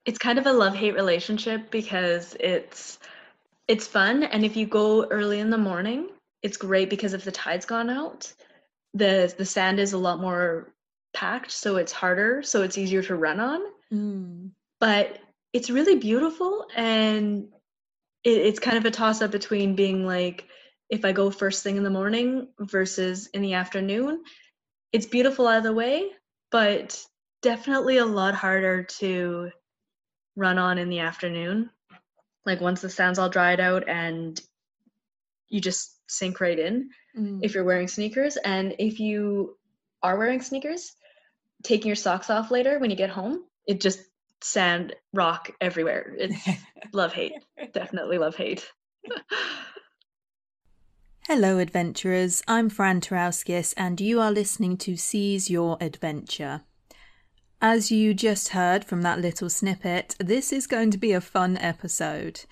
It's kind of a love-hate relationship because it's fun, and if you go early in the morning, it's great because if the tide's gone out, the sand is a lot more packed, so it's harder, so it's easier to run on. Mm. But it's really beautiful, and it's kind of a toss up between being like, if I go first thing in the morning versus in the afternoon, it's beautiful either way, but definitely a lot harder to run on in the afternoon. Like once the sand's all dried out and you just sink right in if Mm. you're wearing sneakers. And if you are wearing sneakers, taking your socks off later when you get home, it just sand rock everywhere. It's love hate. Definitely love hate. Hello, adventurers. I'm Fran Tarauskis, and you are listening to Seize Your Adventure. As you just heard from that little snippet, this is going to be a fun episode.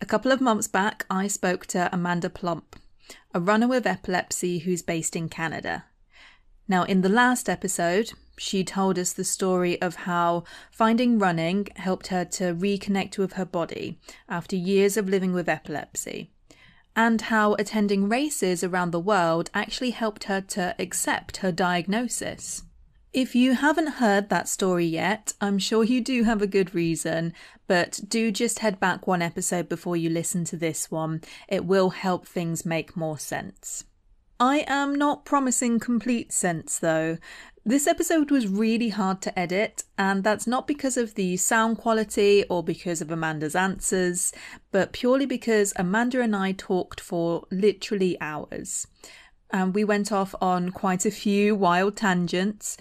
A couple of months back, I spoke to Amanda Plomp, a runner with epilepsy who's based in Canada. Now, in the last episode, she told us the story of how finding running helped her to reconnect with her body after years of living with epilepsy, and how attending races around the world actually helped her to accept her diagnosis. If you haven't heard that story yet, I'm sure you do have a good reason, but do just head back one episode before you listen to this one. It will help things make more sense. I am not promising complete sense though. This episode was really hard to edit, and that's not because of the sound quality or because of Amanda's answers, but purely because Amanda and I talked for literally hours. And we went off on quite a few wild tangents,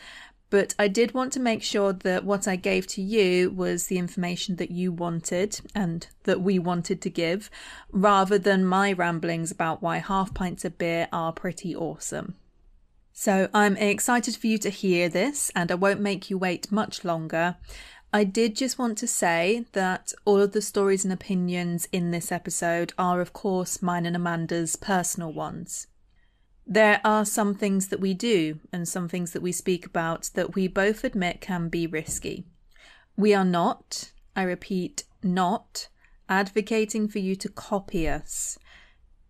but I did want to make sure that what I gave to you was the information that you wanted and that we wanted to give, rather than my ramblings about why half pints of beer are pretty awesome. So I'm excited for you to hear this, and I won't make you wait much longer. I did just want to say that all of the stories and opinions in this episode are, of course, mine and Amanda's personal ones. There are some things that we do and some things that we speak about that we both admit can be risky. We are not, I repeat, not advocating for you to copy us.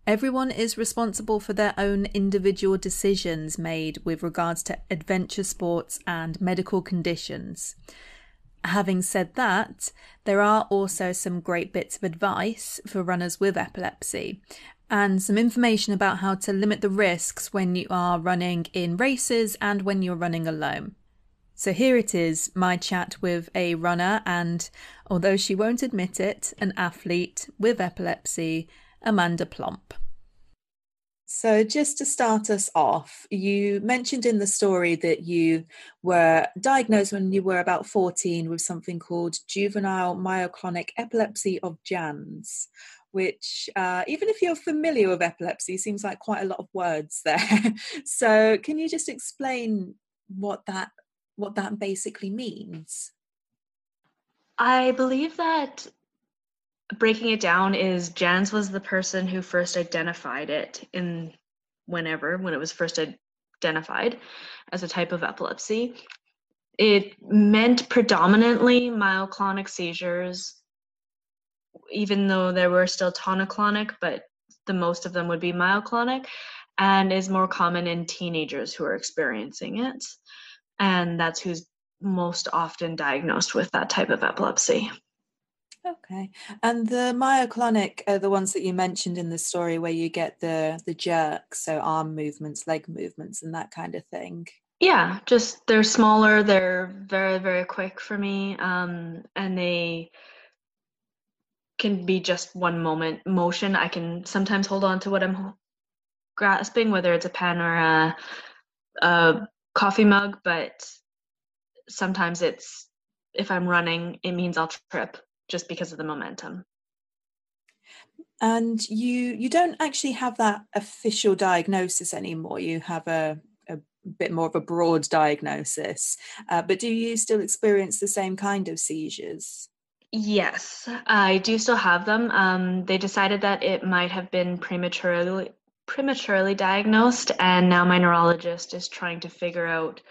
Everyone is responsible for their own individual decisions made with regards to adventure sports and medical conditions. Having said that, there are also some great bits of advice for runners with epilepsy, and some information about how to limit the risks when you are running in races and when you're running alone. So here it is, my chat with a runner and, although she won't admit it, an athlete with epilepsy, Amanda Plomp. So just to start us off, you mentioned in the story that you were diagnosed when you were about 14 with something called juvenile myoclonic epilepsy of Jan's, which, even if you're familiar with epilepsy, seems like quite a lot of words there. So can you just explain what that basically means? I believe that breaking it down is Jans was the person who first identified it when it was first identified as a type of epilepsy. It meant predominantly myoclonic seizures, even though there were still tonic-clonic, but the most of them would be myoclonic, and is more common in teenagers who are experiencing it. And that's who's most often diagnosed with that type of epilepsy. Okay. And the myoclonic are the ones that you mentioned in the story where you get the jerks, so arm movements, leg movements, and that kind of thing. Yeah, just they're smaller, they're very, very quick for me, and they can be just one moment motion. I can sometimes hold on to what I'm grasping, whether it's a pen or a coffee mug, but sometimes if I'm running, it means I'll trip just because of the momentum. And you don't actually have that official diagnosis anymore. You have a bit more of a broad diagnosis. But do you still experience the same kind of seizures? Yes, I do still have them. They decided that it might have been prematurely diagnosed, and now my neurologist is trying to figure out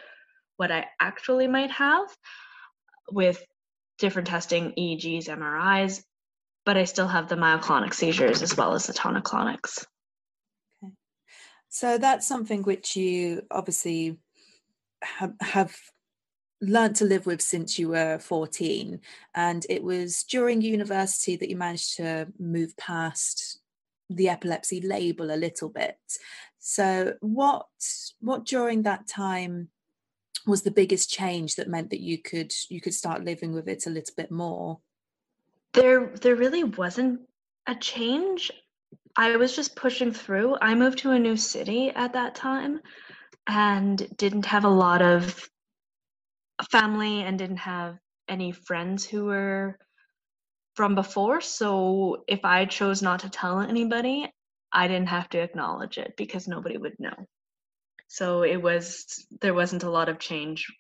what I actually might have with different testing, EEGs, MRIs, but I still have the myoclonic seizures as well as the tonic-clonics. Okay. So that's something which you obviously have learned to live with since you were 14, and it was during university that you managed to move past the epilepsy label a little bit. So what during that time was the biggest change that meant that you could start living with it a little bit more? There really wasn't a change. I was just pushing through. I moved to a new city at that time and didn't have a lot of family and didn't have any friends who were from before. So if I chose not to tell anybody, I didn't have to acknowledge it because nobody would know. So there wasn't a lot of change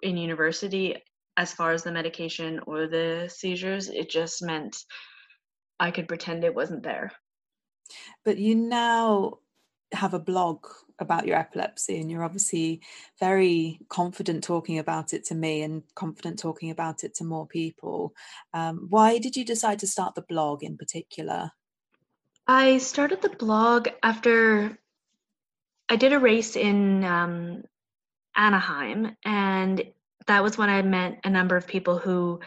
in university as far as the medication or the seizures. It just meant I could pretend it wasn't there. But you now have a blog about your epilepsy, and you're obviously very confident talking about it to me and confident talking about it to more people. Why did you decide to start the blog in particular? I started the blog after I did a race in Anaheim, and that was when I met a number of people who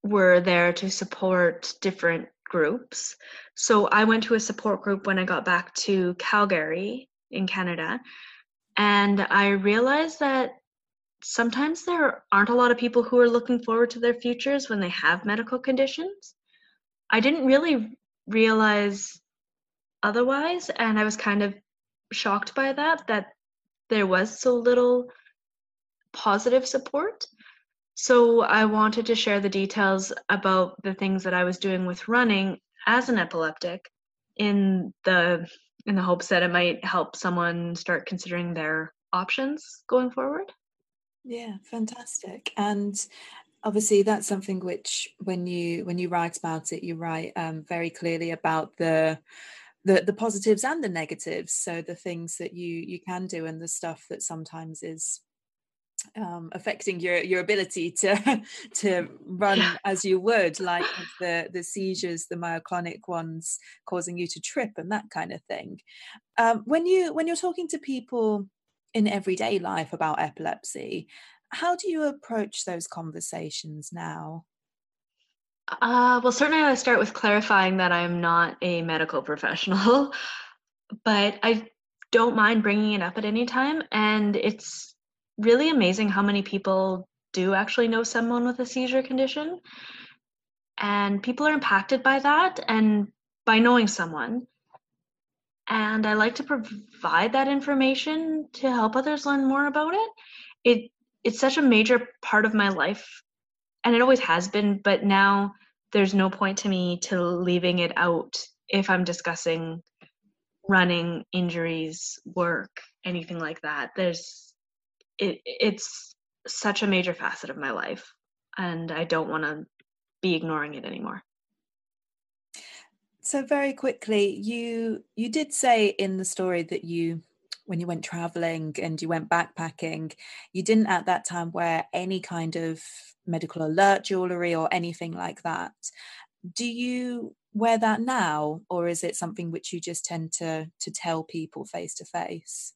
were there to support different groups. So I went to a support group when I got back to Calgary in Canada, and I realized that sometimes there aren't a lot of people who are looking forward to their futures when they have medical conditions. I didn't really realize otherwise, and I was kind of shocked by that there was so little positive support. So I wanted to share the details about the things that I was doing with running as an epileptic in the hopes that it might help someone start considering their options going forward. Yeah, fantastic. And obviously that's something which when you write about it, you write very clearly about the positives and the negatives. So the things that you can do and the stuff that sometimes is affecting your ability to to run Yeah. as you would, like the seizures, the myoclonic ones causing you to trip and that kind of thing. When you're talking to people in everyday life about epilepsy, how do you approach those conversations now? Well, certainly I start with clarifying that I'm not a medical professional, but I don't mind bringing it up at any time. And it's really amazing how many people do actually know someone with a seizure condition. And people are impacted by that and by knowing someone. And I like to provide that information to help others learn more about it. It it's such a major part of my life, and it always has been, but now there's no point to me to leaving it out if I'm discussing running, injuries, work, anything like that. It's such a major facet of my life, and I don't want to be ignoring it anymore. So very quickly, you did say in the story that you when you went traveling and you went backpacking, you didn't at that time wear any kind of medical alert jewelry or anything like that. Do you wear that now, or is it something which you just tend to tell people face to face?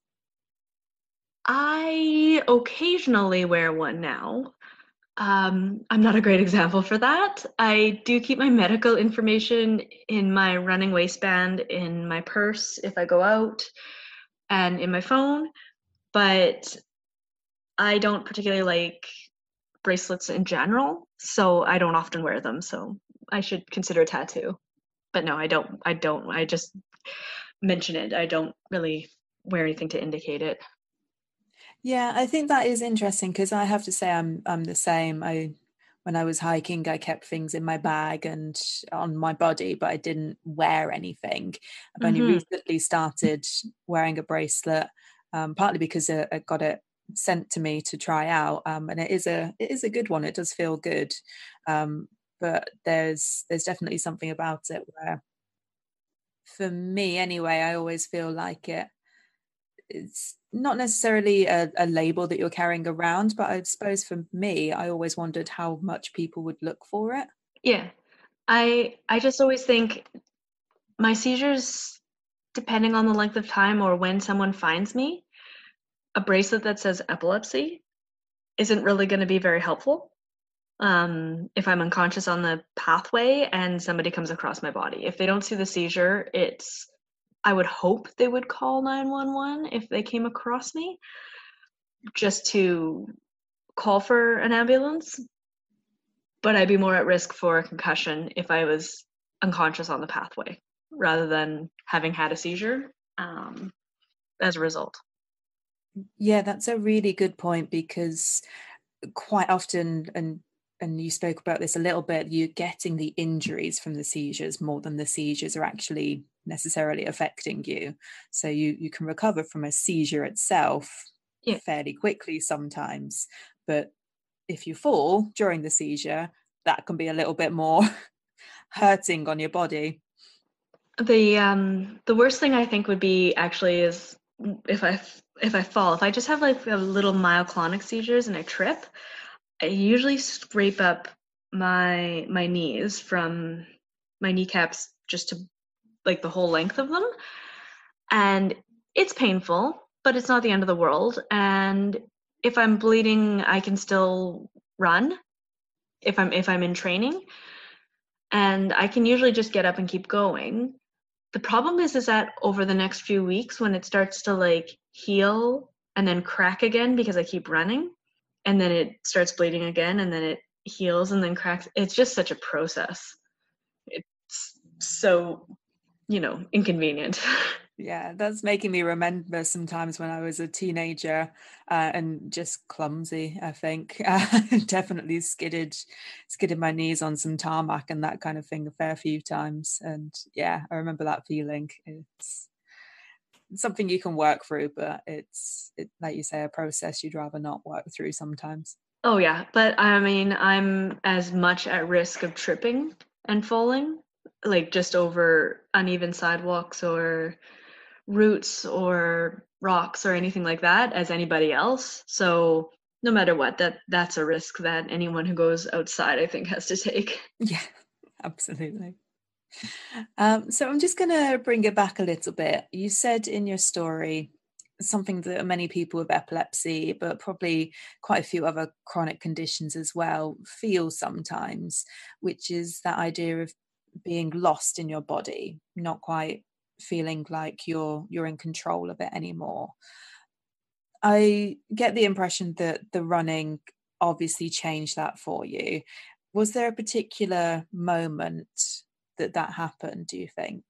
I occasionally wear one now. I'm not a great example for that. I do keep my medical information in my running waistband, in my purse if I go out, and in my phone, but I don't particularly like bracelets in general, so I don't often wear them. So I should consider a tattoo. But no, I don't. I don't. I just mention it. I don't really wear anything to indicate it. Yeah, I think that is interesting because I have to say I'm the same. I when I was hiking, I kept things in my bag and on my body, but I didn't wear anything. I've only Hmm. recently started wearing a bracelet, partly because I got it sent to me to try out, and it is a good one. It does feel good, but there's definitely something about it where, for me anyway, I always feel like it's not necessarily a label that you're carrying around, but I suppose for me, I always wondered how much people would look for it. Yeah. I just always think my seizures, depending on the length of time or when someone finds me, a bracelet that says epilepsy isn't really going to be very helpful. If I'm unconscious on the pathway and somebody comes across my body. If they don't see the seizure, I would hope they would call 911 if they came across me, just to call for an ambulance. But I'd be more at risk for a concussion if I was unconscious on the pathway rather than having had a seizure as a result. Yeah, that's a really good point, because quite often, and you spoke about this a little bit, you're getting the injuries from the seizures more than the seizures are actually necessarily affecting you. So you can recover from a seizure itself Yeah. fairly quickly sometimes, but if you fall during the seizure, that can be a little bit more hurting on your body. The worst thing I think would be actually is if I fall. If I just have like a little myoclonic seizures and I trip, I usually scrape up my knees from my kneecaps just to like the whole length of them. And it's painful, but it's not the end of the world. And if I'm bleeding, I can still run if I'm in training. And I can usually just get up and keep going. The problem is that over the next few weeks when it starts to like heal and then crack again because I keep running, and then it starts bleeding again and then it heals and then cracks. It's just such a process. It's so, inconvenient. Yeah, that's making me remember sometimes when I was a teenager, and just clumsy, I think. Definitely skidded my knees on some tarmac and that kind of thing a fair few times. And yeah, I remember that feeling. It's something you can work through, but like you say, a process you'd rather not work through sometimes. Oh yeah, but I mean, I'm as much at risk of tripping and falling, like just over uneven sidewalks or roots or rocks or anything like that as anybody else. So no matter what, that's a risk that anyone who goes outside, I think, has to take. Yeah, absolutely. So I'm just going to bring it back a little bit. You said in your story something that many people with epilepsy, but probably quite a few other chronic conditions as well, feel sometimes, which is that idea of being lost in your body, not quite feeling like you're in control of it anymore. I get the impression that the running obviously changed that for you. Was there a particular moment that happened, do you think?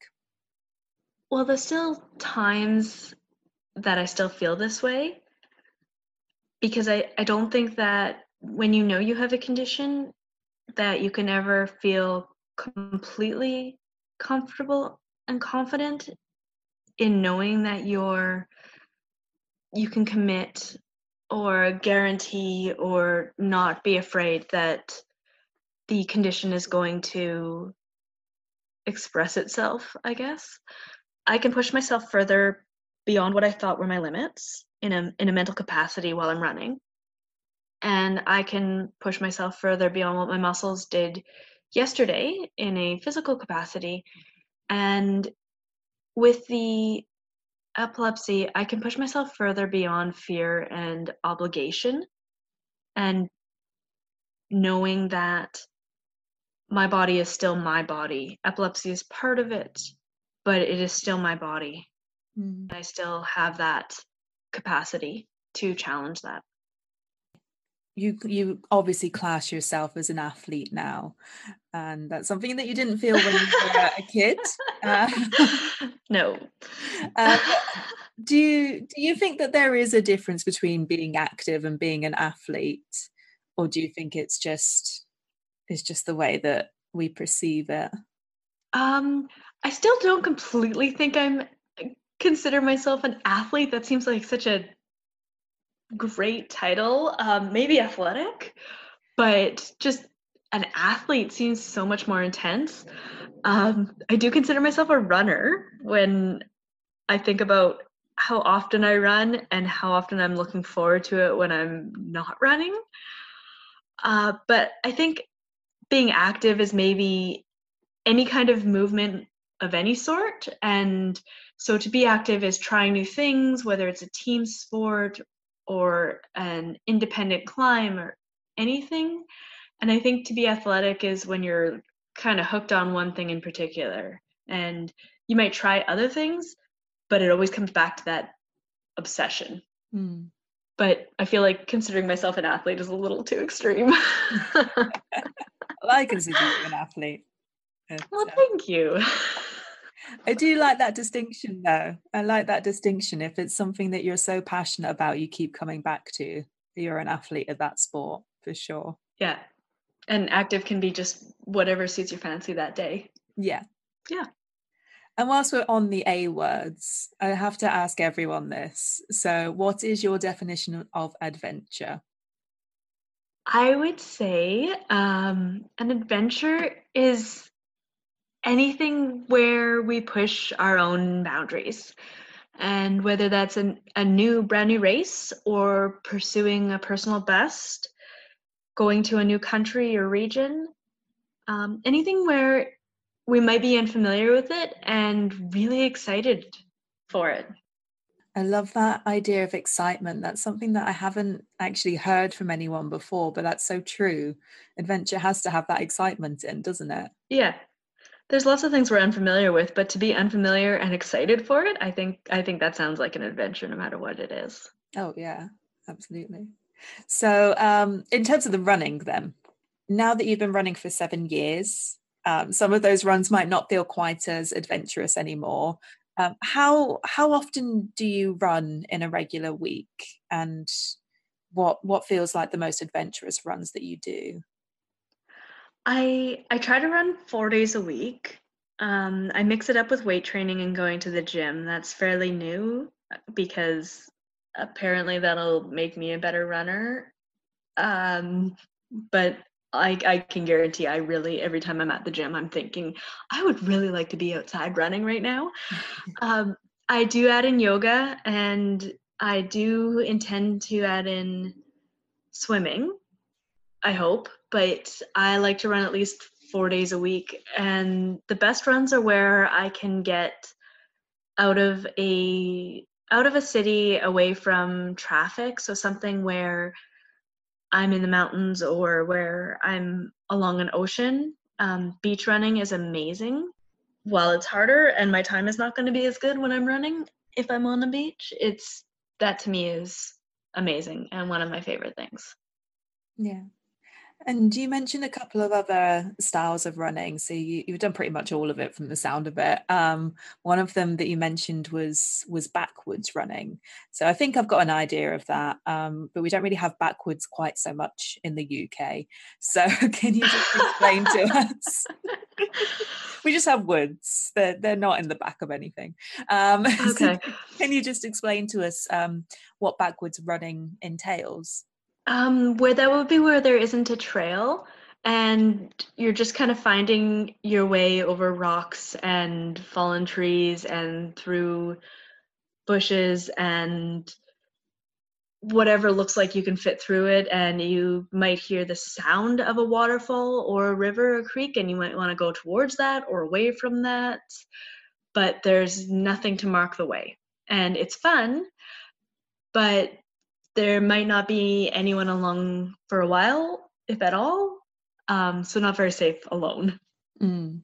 Well, there's still times that I still feel this way because I don't think that when you know you have a condition that you can ever feel completely comfortable and confident in knowing that you can commit or guarantee or not be afraid that the condition is going to express itself, I guess. I can push myself further beyond what I thought were my limits in a mental capacity while I'm running. And I can push myself further beyond what my muscles did yesterday in a physical capacity. And with the epilepsy, I can push myself further beyond fear and obligation and knowing that my body is still my body. Epilepsy is part of it, but it is still my body. Mm. I still have that capacity to challenge that. You obviously class yourself as an athlete now, and that's something that you didn't feel when you were a kid. Uh, No. um, do you think that there is a difference between being active and being an athlete, or do you think it's just the way that we perceive it? Um, I still don't completely think I'm consider myself an athlete. That seems like such a great title. Maybe athletic, but just an athlete seems so much more intense. I do consider myself a runner when I think about how often I run and how often I'm looking forward to it when I'm not running. But I think being active is maybe any kind of movement of any sort. And so to be active is trying new things, whether it's a team sport or an independent climb or anything. And I think to be athletic is when you're kind of hooked on one thing in particular. And you might try other things, but it always comes back to that obsession. Mm. But I feel like considering myself an athlete is a little too extreme. Well, I consider you an athlete. Well, thank you. I do like that distinction, though. I like that distinction. If it's something that you're so passionate about, you keep coming back to, you're an athlete of that sport, for sure. Yeah. And active can be just whatever suits your fancy that day. Yeah. Yeah. And whilst we're on the A words, I have to ask everyone this. So, what is your definition of adventure? I would say an adventure is anything where we push our own boundaries. And whether that's a brand new race or pursuing a personal best, going to a new country or region, anything where we might be unfamiliar with it and really excited for it. I love that idea of excitement. That's something that I haven't actually heard from anyone before, but that's so true. Adventure has to have that excitement in, doesn't it? Yeah. There's lots of things we're unfamiliar with, but to be unfamiliar and excited for it, I think that sounds like an adventure no matter what it is. Oh, yeah, absolutely. So, in terms of the running, then, now that you've been running for 7 years, some of those runs might not feel quite as adventurous anymore. How often do you run in a regular week, and what feels like the most adventurous runs that you do? I try to run 4 days a week. I mix it up with weight training and going to the gym. That's fairly new because apparently that'll make me a better runner. But I can guarantee I really, every time I'm at the gym, I'm thinking, I would really like to be outside running right now. I do add in yoga and I do intend to add in swimming, I hope, but I like to run at least 4 days a week. And the best runs are where I can get out of a city away from traffic. So something where I'm in the mountains or where I'm along an ocean. Beach running is amazing. While it's harder and my time is not going to be as good when I'm running, if I'm on the beach, that to me is amazing and one of my favorite things. Yeah. And you mentioned a couple of other styles of running. So you've done pretty much all of it from the sound of it. One of them that you mentioned was backwoods running. So I think I've got an idea of that, but we don't really have backwoods quite so much in the UK. So can you just explain to us? We just have woods. They're not in the back of anything. Okay. So can you just explain to us what backwoods running entails? Where that would be where there isn't a trail and you're just kind of finding your way over rocks and fallen trees and through bushes and whatever looks like you can fit through it, and you might hear the sound of a waterfall or a river or creek and you might want to go towards that or away from that, but there's nothing to mark the way. And it's fun, but there might not be anyone along for a while, if at all. So not very safe alone. Mm.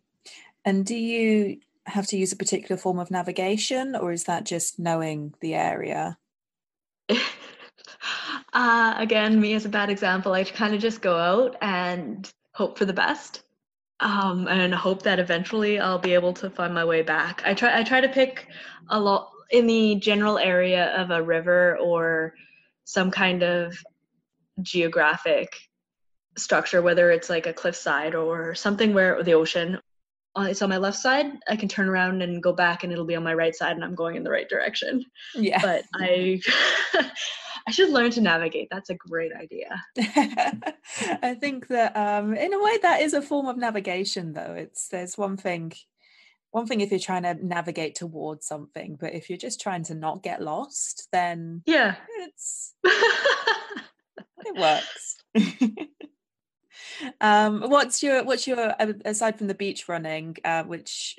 And do you have to use a particular form of navigation, or is that just knowing the area? Again, me as a bad example, I kind of just go out and hope for the best, and hope that eventually I'll be able to find my way back. I try to pick a lot in the general area of a river or some kind of geographic structure, whether it's like a cliffside or something where the ocean it's on my left side, I can turn around and go back and it'll be on my right side and I'm going in the right direction. Yeah. But I I should learn to navigate. That's a great idea. I think that in a way that is a form of navigation, though. There's one thing one thing if you're trying to navigate towards something, but if you're just trying to not get lost, then Yeah. it's it works. What's your aside from the beach running, which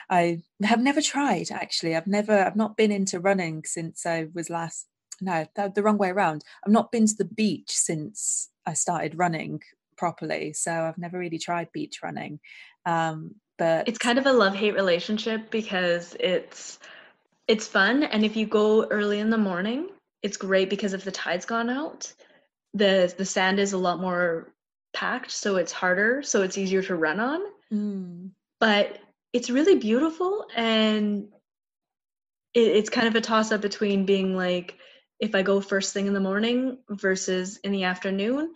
I have never tried actually. I've not been into running since I was last. No, the wrong way around. I've not been to the beach since I started running properly, so I've never really tried beach running. But It's kind of a love-hate relationship because it's fun, and if you go early in the morning, it's great because if the tide's gone out, the sand is a lot more packed, so it's harder, so it's easier to run on. But it's really beautiful, and it's kind of a toss-up between being like, if I go first thing in the morning versus in the afternoon,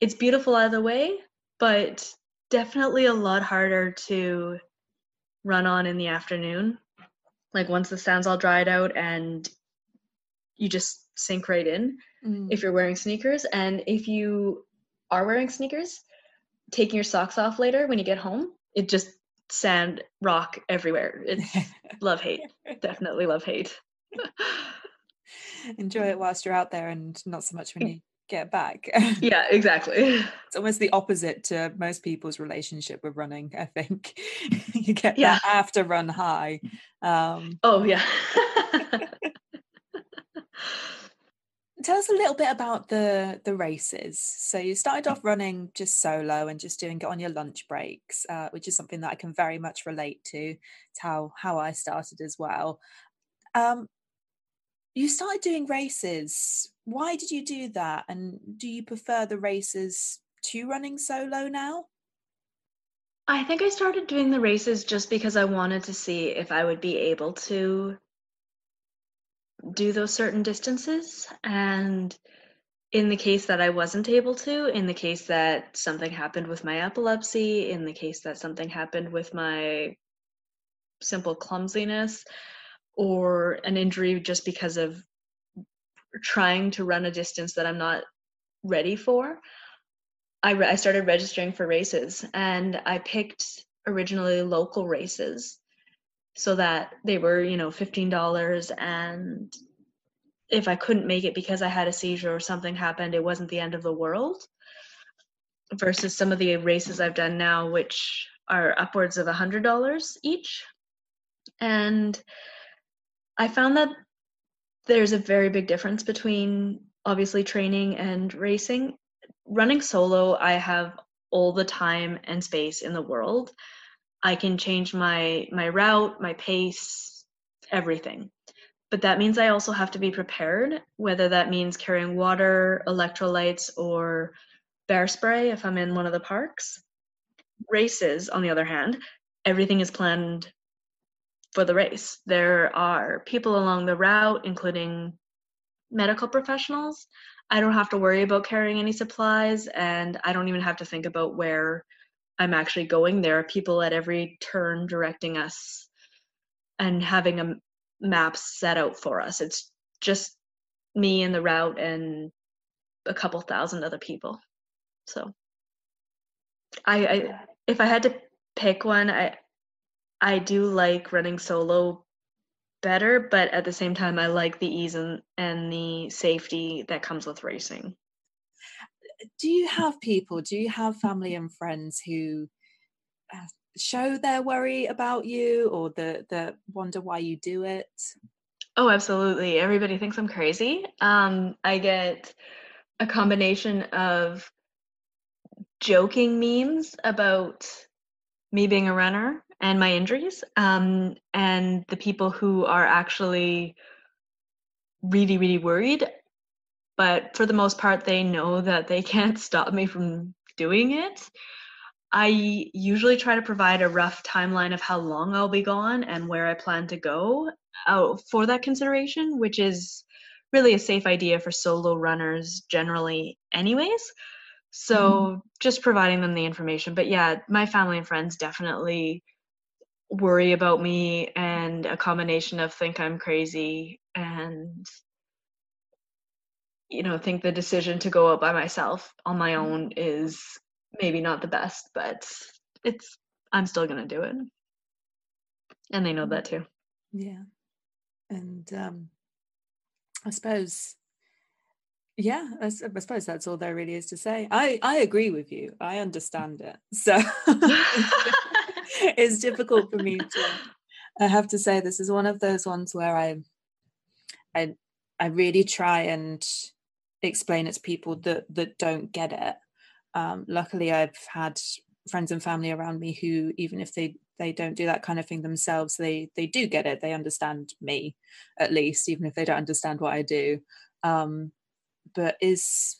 it's beautiful either way, but definitely a lot harder to run on in the afternoon. Like once the sand's all dried out and you just sink right in if you're wearing sneakers. And if you are wearing sneakers, taking your socks off later when you get home, it just sand rock everywhere. It's love hate. Definitely love hate. enjoy it whilst you're out there and not so much when you get back. Yeah, exactly. It's almost the opposite to most people's relationship with running, I think. You get Yeah. that after run high. Oh, yeah. Tell us a little bit about the races. So you started off running just solo and just doing it on your lunch breaks, which is something that I can very much relate to. It's how I started as well. Um, you started doing races. Why did you do that? And do you prefer the races to running solo now? I think I started doing the races just because I wanted to see if I would be able to do those certain distances. And in the case that I wasn't able to, in the case that something happened with my epilepsy, in the case that something happened with my simple clumsiness, or an injury just because of trying to run a distance that I'm not ready for, I started registering for races, and I picked originally local races so that they were, $15, and if I couldn't make it because I had a seizure or something happened, it wasn't the end of the world. Versus some of the races I've done now, which are upwards of $100 each. And I found that there's a very big difference between obviously training and racing. Running solo, I have all the time and space in the world. I can change my route, my pace, everything. But that means I also have to be prepared, whether that means carrying water, electrolytes, or bear spray if I'm in one of the parks. Races, on the other hand, everything is planned for the race. There are people along the route, including medical professionals. I don't have to worry about carrying any supplies, and I don't even have to think about where I'm actually going. There are people at every turn directing us and having a map set out for us. It's just me and the route and a couple thousand other people. So I if I had to pick one, I do like running solo better, but at the same time I like the ease and the safety that comes with racing. Do you have family and friends who uh, show their worry about you or the wonder why you do it? Oh, absolutely. Everybody thinks I'm crazy. I get a combination of joking memes about me being a runner and my injuries, and the people who are actually really, really worried. But for the most part, they know that they can't stop me from doing it. I usually try to provide a rough timeline of how long I'll be gone and where I plan to go for that consideration, which is really a safe idea for solo runners generally, anyways. So just providing them the information. But yeah, my family and friends definitely worry about me, and a combination of think I'm crazy and think the decision to go out by myself on my own is maybe not the best, but I'm still gonna do it. And they know that too. Yeah. And I suppose, yeah, I suppose that's all there really is to say. I agree with you. I understand it. So it's difficult for me to, I have to say, this is one of those ones where I really try and explain it to people that don't get it. Luckily, I've had friends and family around me who, even if they don't do that kind of thing themselves, they do get it. They understand me, at least, even if they don't understand what I do. But is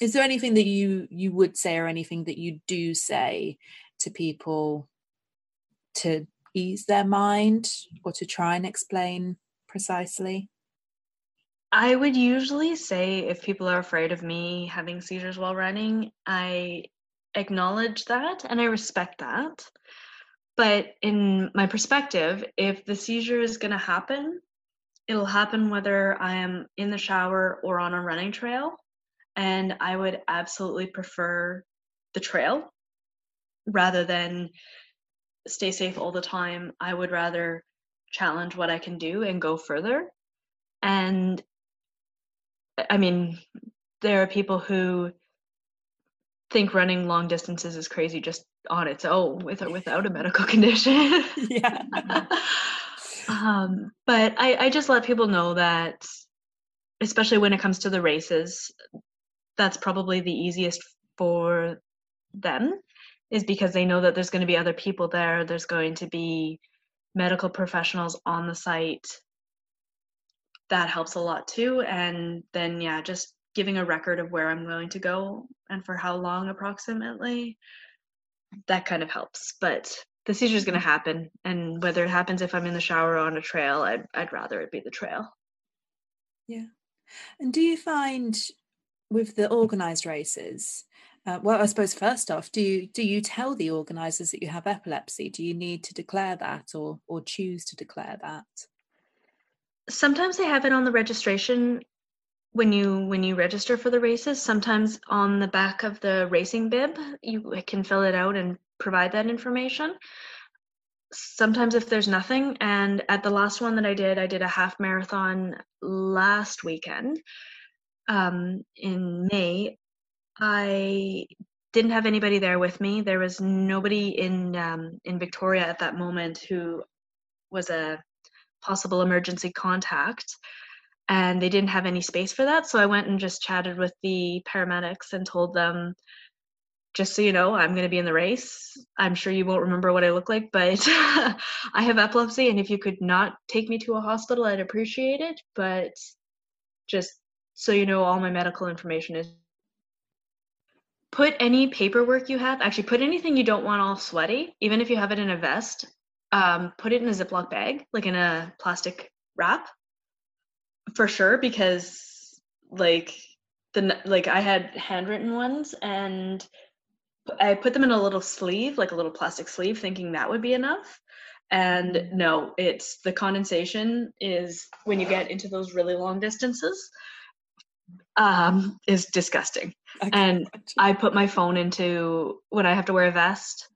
there anything that you would say, or anything that you do say to people to ease their mind, or to try and explain precisely? I would usually say, if people are afraid of me having seizures while running, I acknowledge that and I respect that. But in my perspective, if the seizure is going to happen, it'll happen whether I am in the shower or on a running trail. And I would absolutely prefer the trail rather than stay safe all the time. I would rather challenge what I can do and go further. And I mean, there are people who think running long distances is crazy just on its own, with or without a medical condition. Yeah. But I just let people know that, especially when it comes to the races, that's probably the easiest for them, is because they know that there's going to be other people there. There's going to be medical professionals on the site. That helps a lot too. And then, yeah, just giving a record of where I'm going to go and for how long approximately, that kind of helps. But the seizure is going to happen. And whether it happens if I'm in the shower or on a trail, I'd rather it be the trail. Yeah. And do you find with the organised races, well, I suppose first off, do you tell the organisers that you have epilepsy? Do you need to declare that, or choose to declare that? Sometimes they have it on the registration when you register for the races. Sometimes on the back of the racing bib, you can fill it out and provide that information. Sometimes if there's nothing, and at the last one that I did a half marathon last weekend, in May. I didn't have anybody there with me. There was nobody in Victoria at that moment who was a possible emergency contact, and they didn't have any space for that. So I went and just chatted with the paramedics and told them, just so you know, I'm going to be in the race. I'm sure you won't remember what I look like, but I have epilepsy, and if you could not take me to a hospital, I'd appreciate it. But just so you know, all my medical information is. Put any paperwork you have, actually put anything you don't want all sweaty, even if you have it in a vest, put it in a Ziploc bag, like in a plastic wrap, for sure, because like I had handwritten ones, and I put them in a little sleeve, like a little plastic sleeve, thinking that would be enough. And no, it's the condensation is when you get into those really long distances, is disgusting. And I put my phone into, when I have to wear a vest,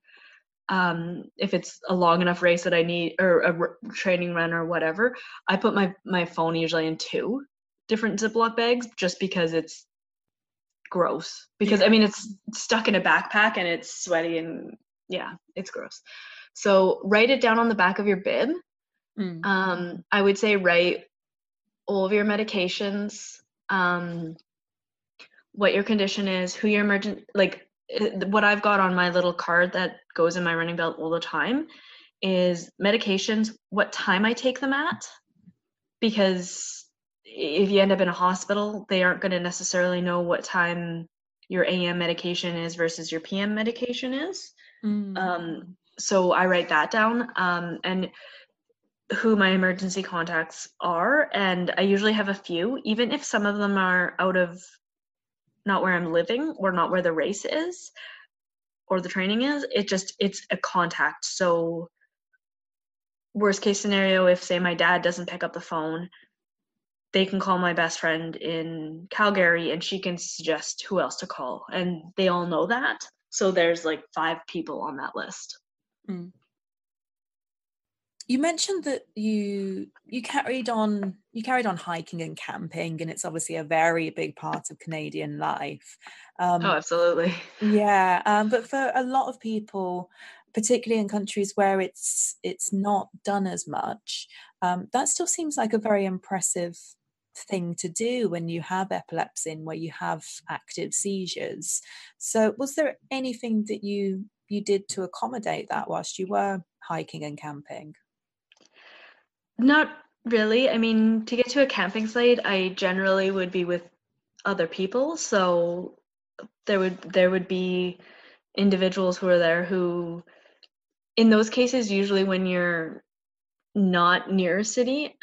if it's a long enough race that I need, or a training run or whatever, I put my phone usually in 2 different Ziploc bags, just because it's gross. Because I mean, it's stuck in a backpack and it's sweaty, and yeah, it's gross. So write it down on the back of your bib. I would say write all of your medications, what your condition is, who your emergent, like what I've got on my little card that goes in my running belt all the time is medications, what time I take them at, because if you end up in a hospital, they aren't going to necessarily know what time your AM medication is versus your PM medication is. So I write that down, and who my emergency contacts are, and I usually have a few, even if some of them are out of, not where I'm living or not where the race is or the training is. It's a contact. So worst case scenario, if say my dad doesn't pick up the phone, they can call my best friend in Calgary and she can suggest who else to call, and they all know that. So there's like 5 people on that list. You mentioned that you carried on hiking and camping, and it's obviously a very big part of Canadian life. Oh, absolutely. Yeah, but for a lot of people, particularly in countries where it's not done as much, that still seems like a very impressive thing to do when you have epilepsy and where you have active seizures. So, was there anything that you did to accommodate that whilst you were hiking and camping? Not really. I mean, to get to a camping site, I generally would be with other people, so there would be individuals who are there who, in those cases, usually when you're not near a city,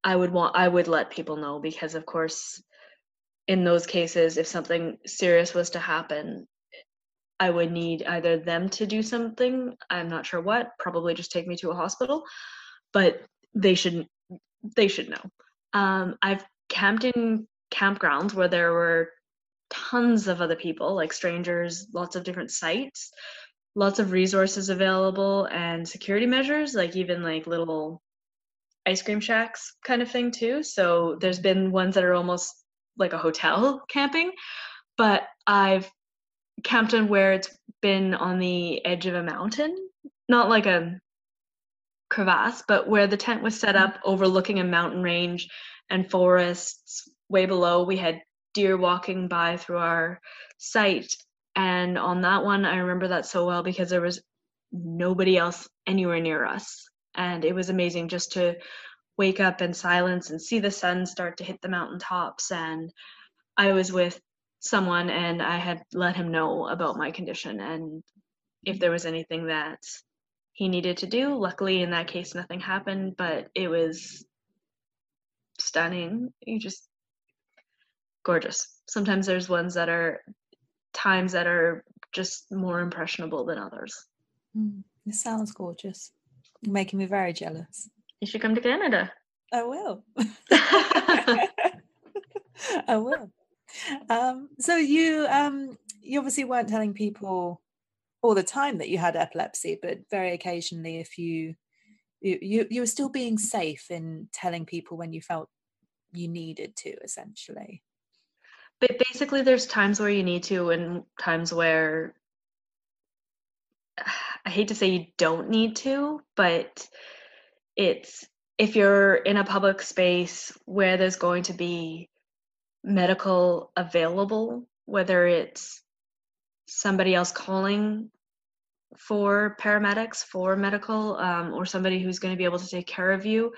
I would let people know because, of course, in those cases, if something serious was to happen, I would need either them to do something, I'm not sure what, probably just take me to a hospital, but they should they should know. I've camped in campgrounds where there were tons of other people, like strangers, lots of different sites, lots of resources available, and security measures, like even like little ice cream shacks kind of thing too. So there's been ones that are almost like a hotel camping, but I've camped in where it's been on the edge of a mountain, not like a crevasse, but where the tent was set up overlooking a mountain range and forests way below. We had deer walking by through our site. And on that one, I remember that so well because there was nobody else anywhere near us. And it was amazing just to wake up in silence and see the sun start to hit the mountaintops. And I was with someone and I had let him know about my condition and if there was anything that he needed to do. Luckily, in that case, nothing happened, but it was stunning. You just gorgeous. Sometimes there's ones that are times that are just more impressionable than others. This sounds gorgeous. You're making me very jealous. You should come to Canada. I will. I will. So you obviously weren't telling people all the time that you had epilepsy, but very occasionally, if you were still being safe in telling people when you felt you needed to, essentially. But basically, there's times where you need to, and times where I hate to say you don't need to, but it's if you're in a public space where there's going to be medical available, whether it's somebody else calling for paramedics, for medical, or somebody who's going to be able to take care of you,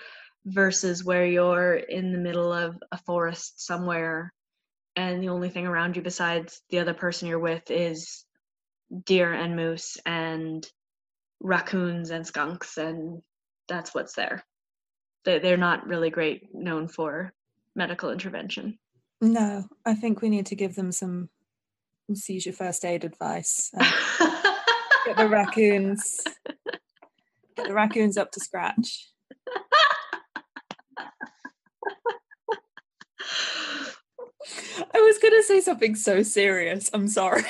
versus where you're in the middle of a forest somewhere and the only thing around you besides the other person you're with is deer and moose and raccoons and skunks, and that's what's there. They're not really great known for medical intervention. No, I think we need to give them some seizure first aid advice. Get the raccoons, up to scratch. I was going to say something so serious. I'm sorry.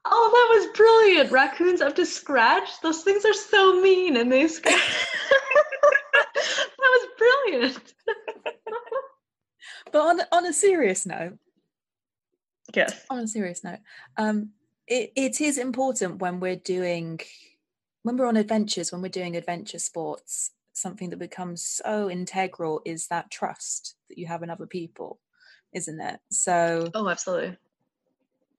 Oh, that was brilliant. Raccoons up to scratch. Those things are so mean and they scratch. That was brilliant. But on a serious note, Yes. On a serious note, it is important when we're on adventures, when we're doing adventure sports, something that becomes so integral is that trust that you have in other people, isn't it? So Oh, absolutely.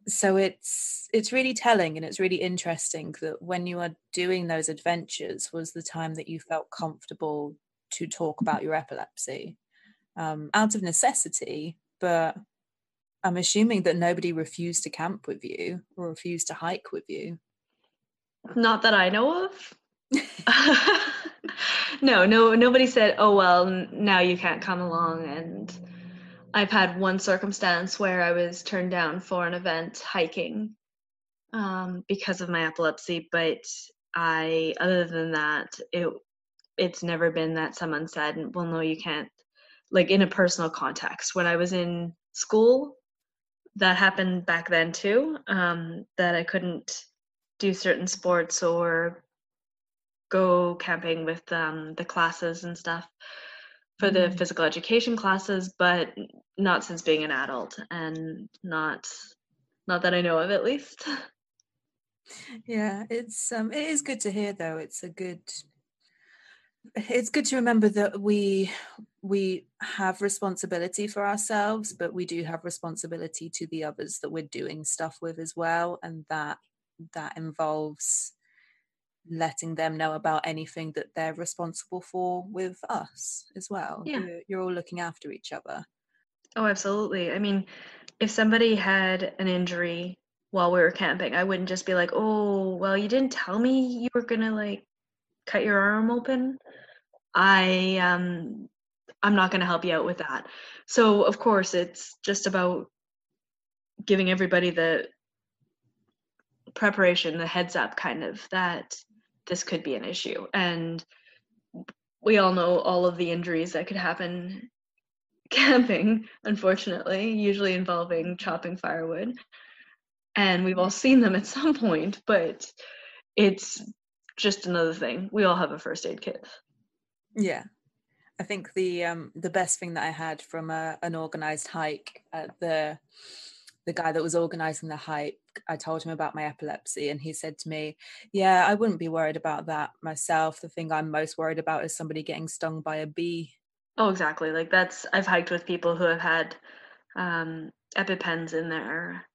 It's really telling and it's really interesting that when you are doing those adventures was the time that you felt comfortable to talk about your epilepsy, out of necessity, but I'm assuming that nobody refused to camp with you or refused to hike with you. Not that I know of. No, nobody said, "Oh well, now you can't come along." And I've had one circumstance where I was turned down for an event hiking because of my epilepsy, but other than that, it's never been that someone said, "Well, no, you can't." Like in a personal context, when I was in school, that happened back then too. That I couldn't do certain sports or go camping with the classes and stuff for the physical education classes, but not since being an adult, and not that I know of, at least. Yeah, it is good to hear, though. It's good to remember that we have responsibility for ourselves, but we do have responsibility to the others that we're doing stuff with as well, and that involves letting them know about anything that they're responsible for with us as well. Yeah. You're all looking after each other. Oh, absolutely. I mean, if somebody had an injury while we were camping, I wouldn't just be like, "Oh, well, you didn't tell me you were gonna like cut your arm open. I'm not gonna help you out with that." So of course, it's just about giving everybody the preparation, the heads up, kind of, that this could be an issue, and we all know all of the injuries that could happen camping, unfortunately, usually involving chopping firewood. And we've all seen them at some point, but it's just another thing. We all have a first aid kit. Yeah. I think the best thing that I had from an organized hike, the guy that was organizing the hike, I told him about my epilepsy, and he said to me, "Yeah, I wouldn't be worried about that myself. The thing I'm most worried about is somebody getting stung by a bee." Oh, exactly. Like, I've hiked with people who have had EpiPens in their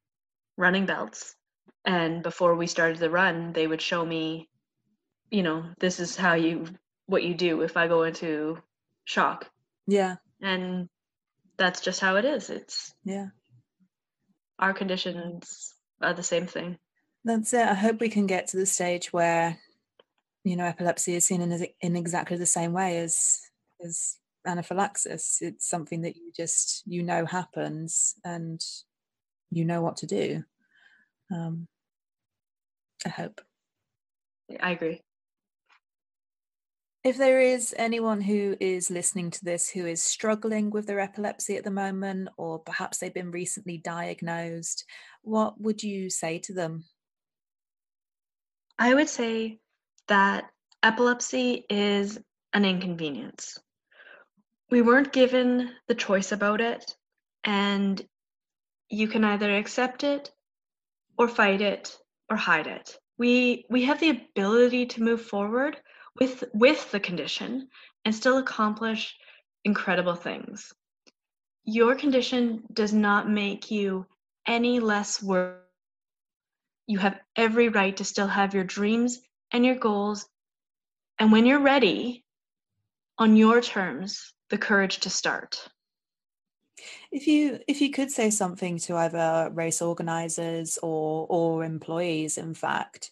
running belts, and before we started the run, they would show me, this is what you do if I go into shock. Yeah. And that's just how it is. Yeah. Our conditions are the same thing. That's it. I hope we can get to the stage where, epilepsy is seen in exactly the same way as anaphylaxis. It's something that you know happens, and you know what to do. I hope. I agree. If there is anyone who is listening to this who is struggling with their epilepsy at the moment, or perhaps they've been recently diagnosed, what would you say to them? I would say that epilepsy is an inconvenience. We weren't given the choice about it, and you can either accept it or fight it or hide it. We have the ability to move forward with the condition and still accomplish incredible things. Your condition does not make you any less worthy. You have every right to still have your dreams and your goals, and when you're ready, on your terms, the courage to start. If you could say something to either race organizers or employees, in fact,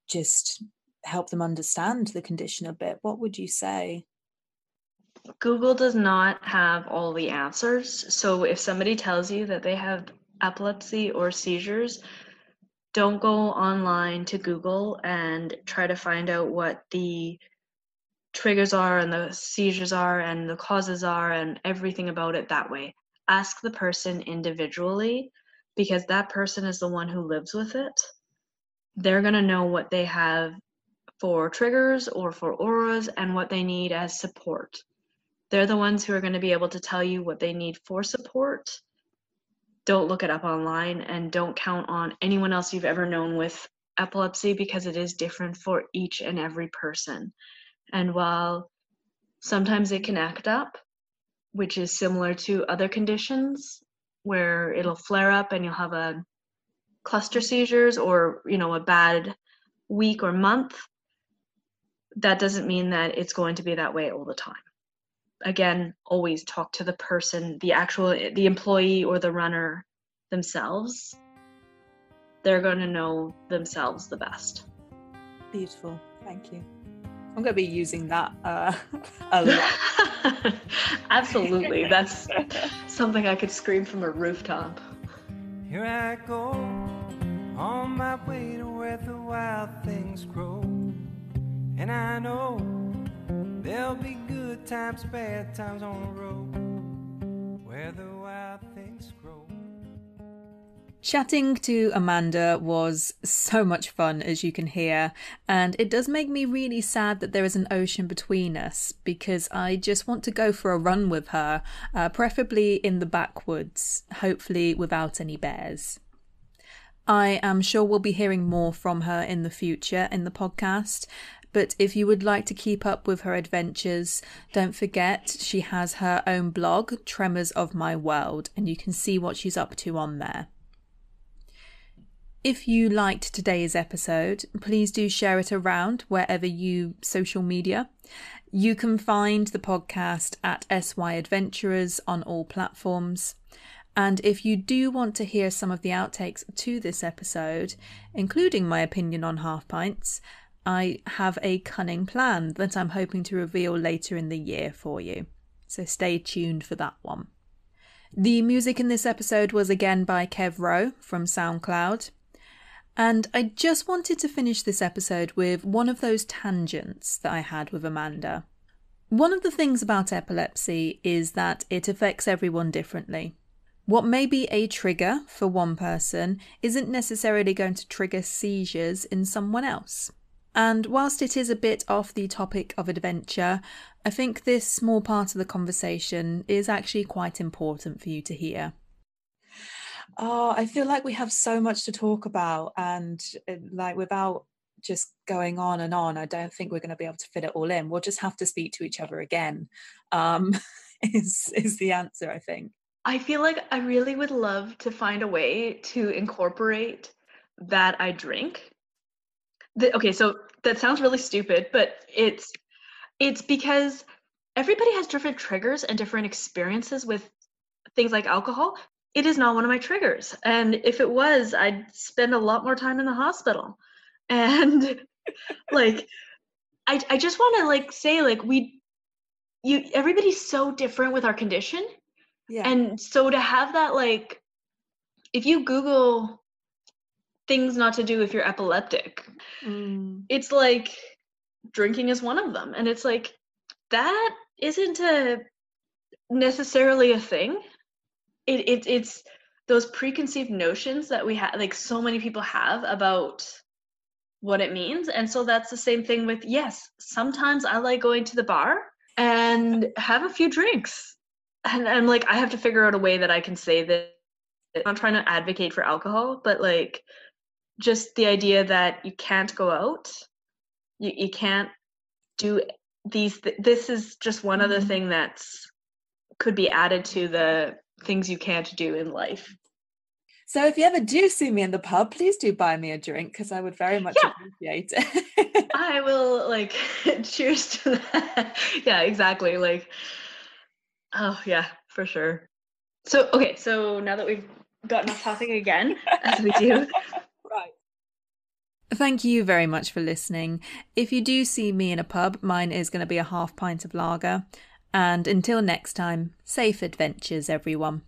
just help them understand the condition a bit, what would you say? Google does not have all the answers. So if somebody tells you that they have epilepsy or seizures, don't go online to Google and try to find out what the triggers are and the seizures are and the causes are and everything about it that way. Ask the person individually, because that person is the one who lives with it. They're going to know what they have for triggers or for auras and what they need as support. They're the ones who are going to be able to tell you what they need for support. Don't look it up online, and don't count on anyone else you've ever known with epilepsy, because it is different for each and every person. And while sometimes it can act up, which is similar to other conditions where it'll flare up and you'll have a cluster seizures or, a bad week or month, that doesn't mean that it's going to be that way all the time. Again, always talk to the person, the employee or the runner themselves. They're going to know themselves the best. Beautiful. Thank you. I'm going to be using that a lot. Absolutely. That's something I could scream from a rooftop. Here I go, on my way to where the wild things grow. And I know there'll be good times, bad times on the road, where the wild things grow. Chatting to Amanda was so much fun, as you can hear, and it does make me really sad that there is an ocean between us, because I just want to go for a run with her, preferably in the backwoods, hopefully without any bears. I am sure we'll be hearing more from her in the future in the podcast, but if you would like to keep up with her adventures, don't forget she has her own blog, Tremors of My World, and you can see what she's up to on there. If you liked today's episode, please do share it around wherever you social media. You can find the podcast at SY Adventurers on all platforms. And if you do want to hear some of the outtakes to this episode, including my opinion on half pints, I have a cunning plan that I'm hoping to reveal later in the year for you. So stay tuned for that one. The music in this episode was again by Kev Rowe from SoundCloud. And I just wanted to finish this episode with one of those tangents that I had with Amanda. One of the things about epilepsy is that it affects everyone differently. What may be a trigger for one person isn't necessarily going to trigger seizures in someone else. And whilst it is a bit off the topic of adventure, I think this small part of the conversation is actually quite important for you to hear. Oh, I feel like we have so much to talk about, and like without just going on and on, I don't think we're going to be able to fit it all in. We'll just have to speak to each other again, is the answer, I think. I feel like I really would love to find a way to incorporate that I drink. Okay, so that sounds really stupid, but it's because everybody has different triggers and different experiences with things like alcohol. It is not one of my triggers. And if it was, I'd spend a lot more time in the hospital. And like, I just want to like say like everybody's so different with our condition. Yeah. And so to have that, like, if you Google things not to do if you're epileptic, it's like drinking is one of them. And it's like, that isn't necessarily a thing. It's those preconceived notions that we have, like so many people have about what it means. And so that's the same thing with, yes, sometimes I like going to the bar and have a few drinks. And I'm like, I have to figure out a way that I can say that. I'm not trying to advocate for alcohol, but like just the idea that you can't go out, you can't do these. This is just one other thing that's could be added to the things you can't do in life. So if you ever do see me in the pub, please do buy me a drink, because I would very much appreciate it. I will like cheers to that. Yeah, exactly. Like, oh yeah, for sure. So okay, so now that we've gotten off topic again, as we do. Right. Thank you very much for listening. If you do see me in a pub, mine is going to be a half pint of lager. And until next time, safe adventures, everyone.